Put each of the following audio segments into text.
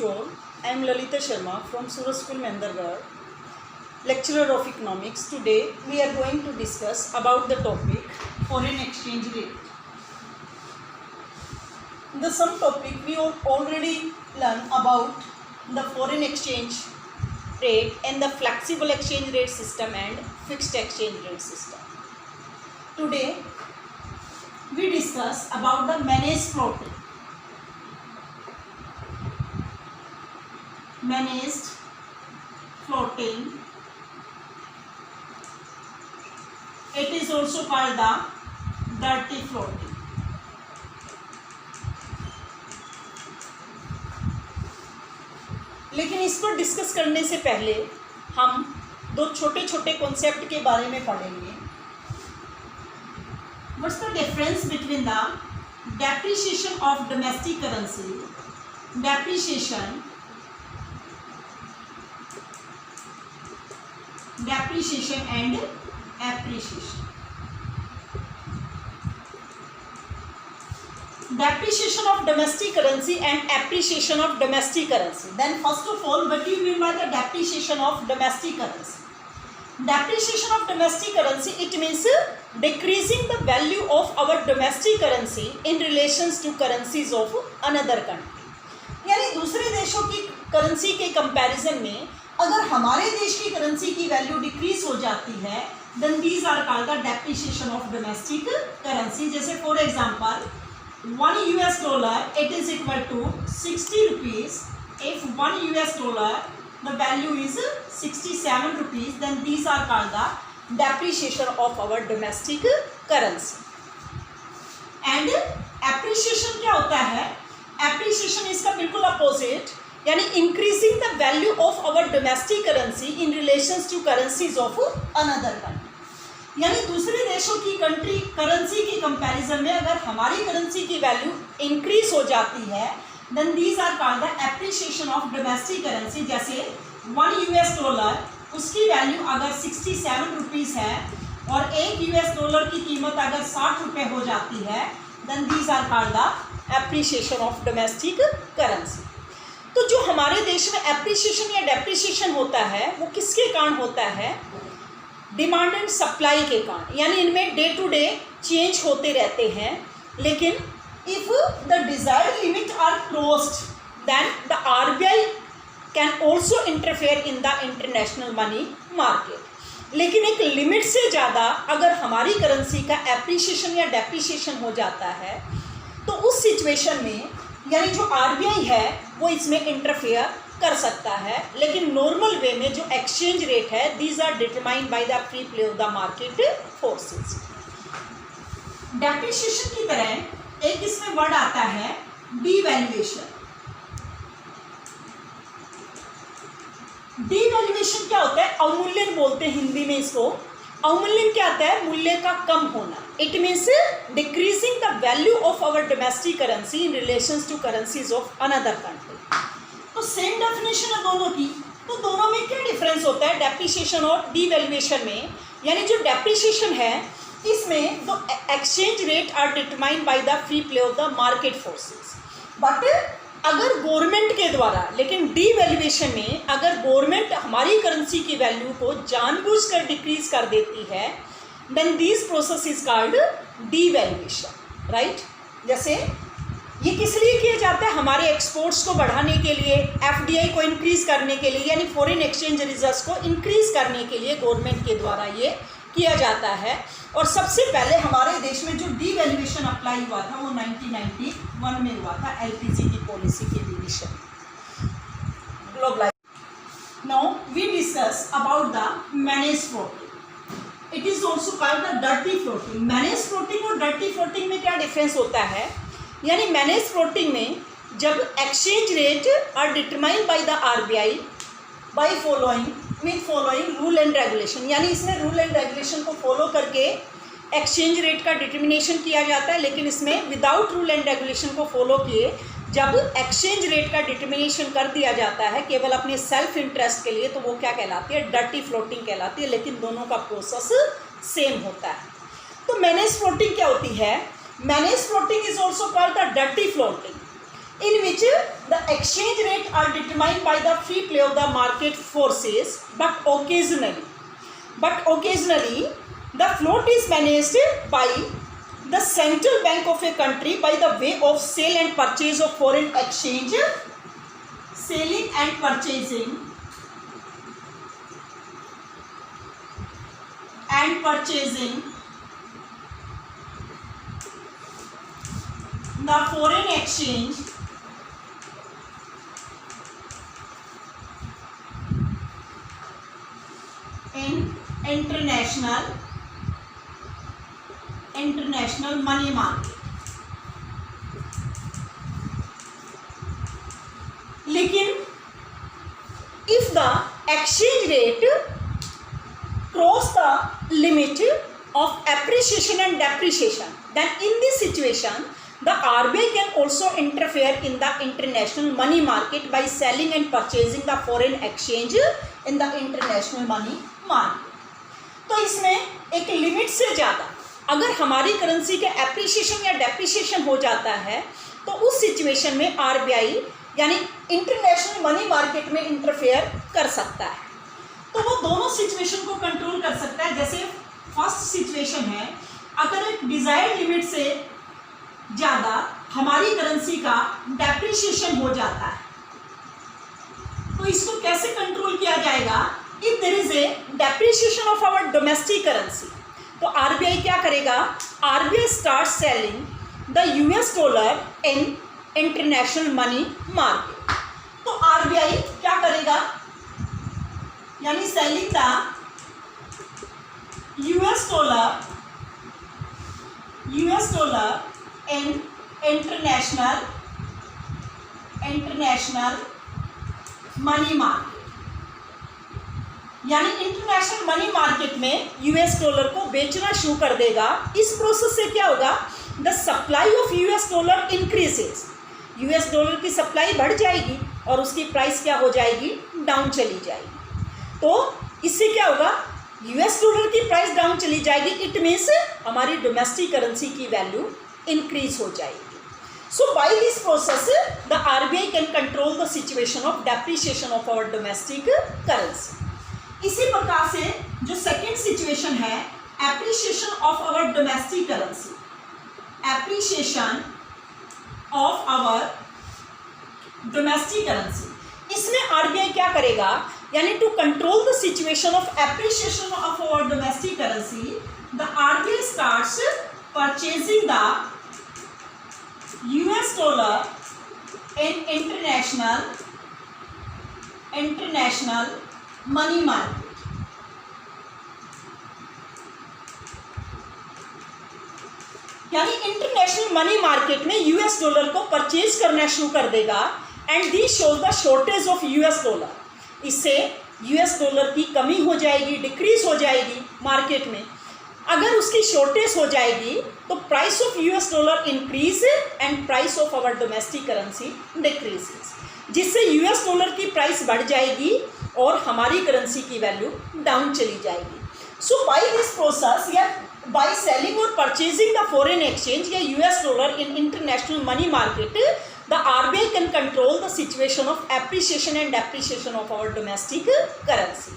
to all. I am Lalita Sharma from Suraj School, Mehendargarh, lecturer of economics. Today we are going to discuss about the topic foreign exchange rate. In the some topic we already learned about the foreign exchange rate and the flexible exchange rate system and fixed exchange rate system. Today we discuss about the managed floating. Managed floating, it is also called the dirty floating. लेकिन इसको discuss करने से पहले हम दो छोटे छोटे concept के बारे में पढ़ेंगे. What's the difference between the depreciation of domestic currency, depreciation and appreciation. Depreciation of domestic currency and appreciation of domestic currency. Then first of all, what do you mean by the depreciation of domestic currency? Depreciation of domestic currency, it means decreasing the value of our domestic currency in relations to currencies of another country. यानी दूसरे देशों की currency के comparison में अगर हमारे देश की करेंसी की वैल्यू डिक्रीज हो जाती है, then these are called the depreciation of domestic currency. जैसे for example $1 it is equal to 60 rupees. If $1 the value is 67 rupees, then these are called the depreciation of our domestic currency. And appreciation क्या होता है? Appreciation इसका बिल्कुल opposite, यानी increasing the value of our domestic currency in relations to currencies of another country. यानी दूसरे देशों की कंट्री करेंसी की कंपैरिजन में अगर हमारी करेंसी की वैल्यू इंक्रीज हो जाती है, then these are called the appreciation of domestic currency. जैसे $1 उसकी वैल्यू अगर 67 रुपीज़ है और $1 की कीमत अगर 60 रुपये हो जाती है, then these are called the appreciation of domestic currency. तो जो हमारे देश में एप्रिसिएशन या डेप्रिसिएशन होता है वो किसके कारण होता है? डिमांड एंड सप्लाई के कारण. यानी इनमें डे टू डे चेंज होते रहते हैं. लेकिन if the desired limit are closed, then the RBI can also interfere in the international money market. लेकिन एक लिमिट से ज़्यादा अगर हमारी करेंसी का एप्रिसिएशन या डेप्रिसिएशन हो जाता है, तो उस सिचुएशन में यानी जो आरबीआई है वो इसमें इंटरफेयर कर सकता है. लेकिन नॉर्मल वे में जो एक्सचेंज रेट है, these are determined by the free play of the market forces. Depreciation की तरह एक इसमें वर्ड आता है डीवैल्यूएशन. डीवैल्यूएशन क्या होता है? अवमूल्यन बोलते हैं हिंदी में इसको. अवमूल्यन क्या आता है? मूल्य का कम होना. It means decreasing the value of our domestic currency in relations to currencies of another country. तो सेम डेफिनेशन है दोनों की. तो दोनों में क्या डिफरेंस होता है डेप्रिसिएशन और डीवैल्यूएशन में? यानी जो डेप्रिसिएशन है इसमें तो exchange rate are determined by the free play of the market forces. But अगर गवर्नमेंट के द्वारा, लेकिन डीवैल्यूएशन में अगर गवर्नमेंट हमारी करेंसी की वैल्यू को जानबूझकर डिक्रीज कर देती है, then this process is called devaluation. Right. जैसे ये किस लिए किया जाता है? हमारे एक्सपोर्ट्स को बढ़ाने के लिए, एफडीआई को इंक्रीज करने के लिए, यानी फॉरेन एक्सचेंज रिजर्व्स को इंक्रीज करने के लिए गवर्नमेंट के द्वारा ये किया जाता है. और सबसे पहले हमारे देश में जो डीवैल्यूएशन अप्लाई हुआ था वो 1991 में हुआ था, एलपीजी की पॉलिसी के division globalization. Now we discuss about the manage floating. It is also called the dirty floating. Manage floating और डर्टी फ्लोटिंग में क्या डिफरेंस होता है? यानी मैनेज फ्लोटिंग में जब exchange rate are determined by the RBI by following rule and regulation, यानी इसमें रूल एंड रेगुलेशन को फॉलो करके एक्सचेंज रेट का डिटर्मिनेशन किया जाता है. लेकिन इसमें विदाउट रूल एंड रेगुलेशन को फॉलो किए जब एक्सचेंज रेट का डिटर्मिनेशन कर दिया जाता है केवल अपने सेल्फ इंटरेस्ट के लिए, तो वो क्या कहलाती है? डर्टी फ्लोटिंग कहलाती है. लेकिन दोनों का प्रोसेस सेम होता है. तो मैनेज फ्लोटिंग क्या होती है? Manage floating is also called the dirty floating. in which the exchange rate are determined by the free play of the market forces, but occasionally the float is managed by the central bank of a country by the way of sale and purchase of foreign exchange, selling and purchasing the foreign exchange in international money market. लेकिन if the exchange rate cross the limit of appreciation and depreciation, then in this situation the RBI can also interfere in the international money market by selling and purchasing the foreign exchange in the international money market. तो इसमें एक limit से ज़्यादा अगर हमारी currency के appreciation या depreciation हो जाता है तो उस सिचुएशन में RBI यानी इंटरनेशनल मनी मार्केट में इंटरफेयर कर सकता है। तो वो दोनों सिचुएशन को कंट्रोल कर सकता है। जैसे फर्स्ट सिचुएशन है, अगर एक डिजायर्ड लिमिट से ज़्यादा हमारी करेंसी का डेप्रिसिएशन हो जाता है तो इसको कैसे कंट्रोल किया जाएगा? If there is a depreciation of our domestic currency तो आरबीआई क्या करेगा? RBI start selling the US dollar in international money market. तो आरबीआई क्या करेगा? यानी selling the US dollar in international money market, यानी इंटरनेशनल मनी मार्केट में US dollar को बेचना शुरू कर देगा। इस प्रोसेस से क्या होगा? The supply of US dollar increases, US dollar की सप्लाई बढ़ जाएगी और उसकी प्राइस क्या हो जाएगी? डाउन चली जाएगी। तो इससे क्या होगा? यूएस डॉलर की प्राइस डाउन चली जाएगी, इट मीन्स हमारी डोमेस्टिक करेंसी की वैल्यू इंक्रीज हो जाएगी। So by this process, the RBI can control the situation of depreciation of our domestic currency. इसी प्रकार से जो सेकेंड सिचुएशन है, appreciation of our domestic currency, appreciation of our domestic currency, इसमें RBI क्या करेगा? यानी to control the situation of appreciation of our domestic currency, the RBI starts purchasing the US dollar in international money market। यानी international money market में US dollar को purchase करना शुरू कर देगा and this shows the shortage of US dollar. इससे US dollar की कमी हो जाएगी, डिक्रीज हो जाएगी मार्केट में। अगर उसकी शॉर्टेज हो जाएगी तो price of US dollar increase and price of our domestic currency decreases, जिससे यूएस डॉलर की प्राइस बढ़ जाएगी और हमारी करेंसी की वैल्यू डाउन चली जाएगी। सो बाय दिस प्रोसेस या बाय सेलिंग और परचेजिंग द फॉरेन एक्सचेंज या US dollar in international money market, the RBI can control the situation of appreciation and depreciation of our domestic currency.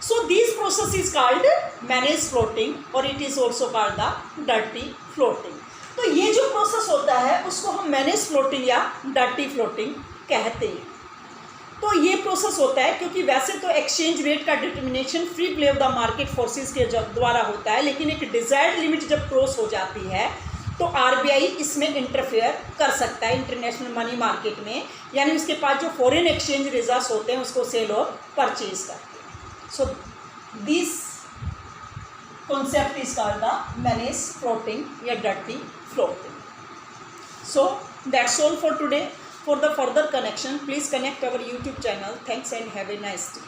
So this process is called managed floating और it is also called the dirty floating। तो ये जो process होता है उसको हम manage floating या dirty floating कहते हैं। तो ये प्रोसेस होता है क्योंकि वैसे तो एक्सचेंज रेट का determination free play of the market forces के द्वारा होता है, लेकिन एक डिजायर्ड लिमिट जब क्रॉस हो जाती है तो आरबीआई इसमें इंटरफेयर कर सकता है इंटरनेशनल मनी मार्केट में, यानी उसके पास जो फॉरेन एक्सचेंज रिजर्व्स होते हैं उसको सेल और परचेज करते हैं। So this concept is called the managed floating or dirty floating. So that's all for today. For the further connection, please connect our YouTube channel. Thanks and have a nice day.